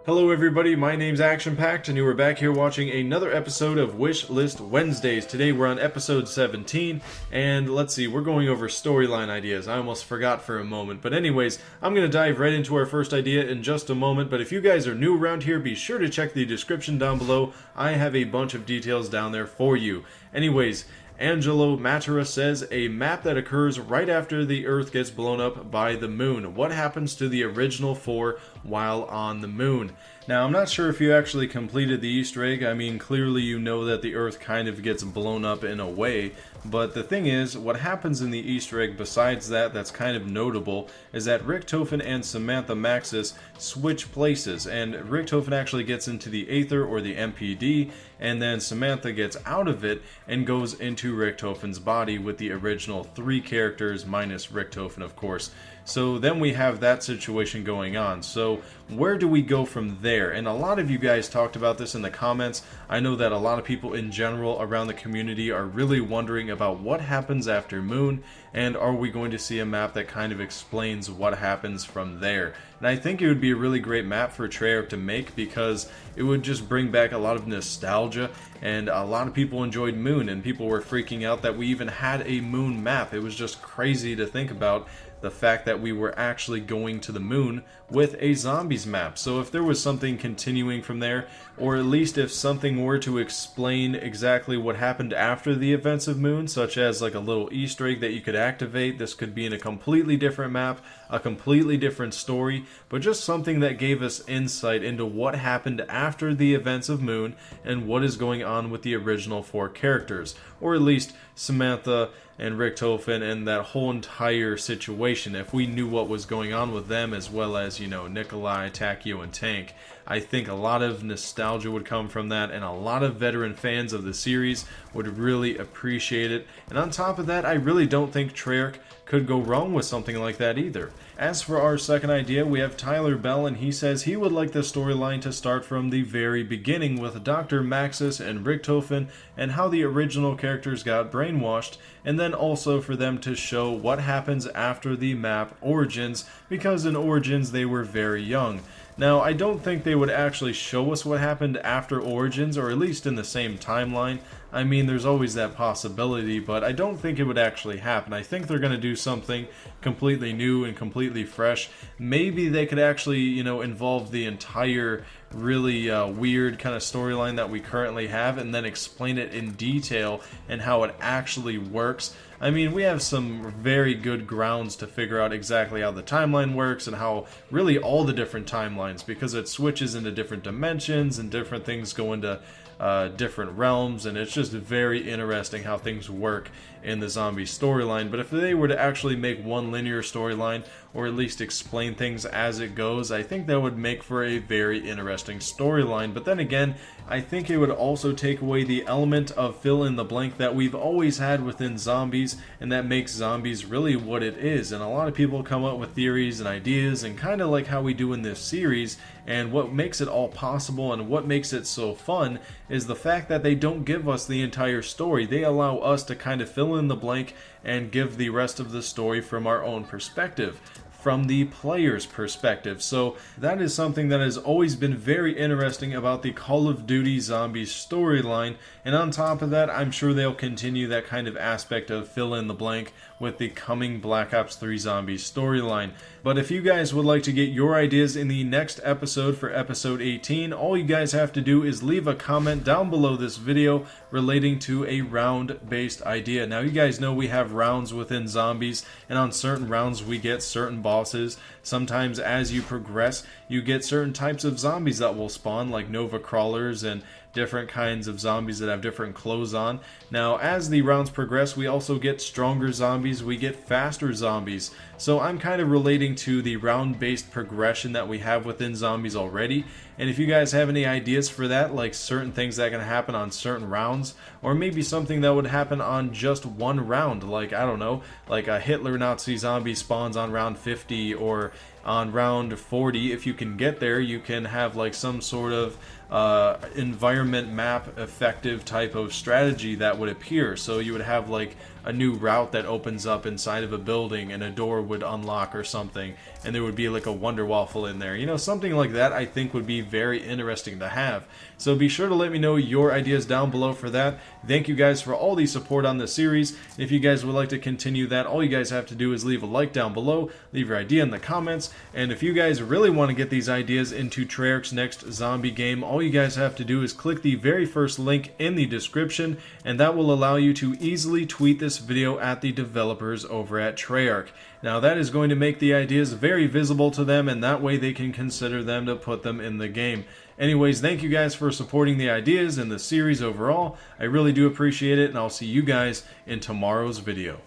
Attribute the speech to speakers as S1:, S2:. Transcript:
S1: Hello everybody, my name's ActionPacked and you are back here watching another episode of Wishlist Wednesdays. Today we're on episode 17 and let's see, we're going over storyline ideas. I almost forgot for a moment, but anyways, I'm going to dive right into our first idea in just a moment, but if you guys are new around here, be sure to check the description down below. I have a bunch of details down there for you. Anyways, Angelo Matera says a map that occurs right after the Earth gets blown up by the moon. What happens to the original four while on the moon? Now, I'm not sure if you actually completed the Easter egg. I mean, clearly you know that the Earth kind of gets blown up in a way, but the thing is, what happens in the Easter egg besides that's kind of notable, is that Richtofen and Samantha Maxis switch places, and Richtofen actually gets into the Aether or the MPD, and then Samantha gets out of it and goes into Richtofen's body with the original three characters minus Richtofen, of course. So then we have that situation going on. So where do we go from there? And a lot of you guys talked about this in the comments. I know that a lot of people in general around the community are really wondering about what happens after Moon, and are we going to see a map that kind of explains what happens from there. And I think it would be a really great map for Treyarch to make because it would just bring back a lot of nostalgia, and a lot of people enjoyed Moon and people were freaking out that we even had a Moon map. It was just crazy to think about the fact that we were actually going to the moon with a zombies map. So if there was something continuing from there, or at least if something were to explain exactly what happened after the events of Moon, such as like a little Easter egg that you could activate, this could be in a completely different map, a completely different story, but just something that gave us insight into what happened after the events of Moon and what is going on with the original four characters, or at least Samantha and Richtofen and that whole entire situation. If we knew what was going on with them, as well as, you know, Nikolai, Takio, and Tank, I think a lot of nostalgia would come from that, and a lot of veteran fans of the series would really appreciate it. And on top of that, I really don't think Treyarch could go wrong with something like that either. As for our second idea, we have Tyler Bell, and he says he would like the storyline to start from the very beginning with Dr. Maxis and Richtofen and how the original characters got brainwashed, and then also for them to show what happens after the map Origins, because in Origins they were very young. Now, I don't think they would actually show us what happened after Origins, or at least in the same timeline. I mean, there's always that possibility, but I don't think it would actually happen. I think they're going to do something completely new and completely fresh. Maybe they could actually, you know, involve the entire really weird kind of storyline that we currently have and then explain it in detail and how it actually works. I mean, we have some very good grounds to figure out exactly how the timeline works and how really all the different timelines, because it switches into different dimensions and different things go into different realms, and it's just very interesting how things work in the zombie storyline. But if they were to actually make one linear storyline, or at least explain things as it goes, I think that would make for a very interesting storyline. But then again, I think it would also take away the element of fill in the blank that we've always had within zombies, and that makes zombies really what it is. And a lot of people come up with theories and ideas, and kind of like how we do in this series, and what makes it all possible and what makes it so fun is the fact that they don't give us the entire story. They allow us to kind of fill in the blank and give the rest of the story from our own perspective, from the player's perspective. So that is something that has always been very interesting about the Call of Duty Zombies storyline, and on top of that, I'm sure they'll continue that kind of aspect of fill in the blank with the coming Black Ops 3 Zombies storyline. But if you guys would like to get your ideas in the next episode for episode 18, all you guys have to do is leave a comment down below this video relating to a round-based idea. Now, you guys know we have rounds within zombies, and on certain rounds we get certain bosses. Sometimes as you progress, you get certain types of zombies that will spawn, like Nova Crawlers and different kinds of zombies that have different clothes on. Now, as the rounds progress, we also get stronger zombies, we get faster zombies. So I'm kind of relating to the round-based progression that we have within zombies already. And if you guys have any ideas for that, like certain things that can happen on certain rounds, or maybe something that would happen on just one round, like, I don't know, like a Hitler Nazi zombie spawns on round 50, or on round 40, if you can get there, you can have like some sort of environment map effective type of strategy that would appear. So you would have like a new route that opens up inside of a building and a door would unlock or something, and there would be like a Wonder Waffle in there. You know, something like that I think would be very interesting to have. So be sure to let me know your ideas down below for that. Thank you guys for all the support on the series. And if you guys would like to continue that, all you guys have to do is leave a like down below, leave your idea in the comments, and if you guys really want to get these ideas into Treyarchs' next zombie game, all you guys have to do is click the very first link in the description, and that will allow you to easily tweet this video at the developers over at Treyarch. Now that is going to make the ideas very visible to them, and that way they can consider them to put them in the game. Anyways, thank you guys for supporting the ideas and the series overall. I really do appreciate it, and I'll see you guys in tomorrow's video.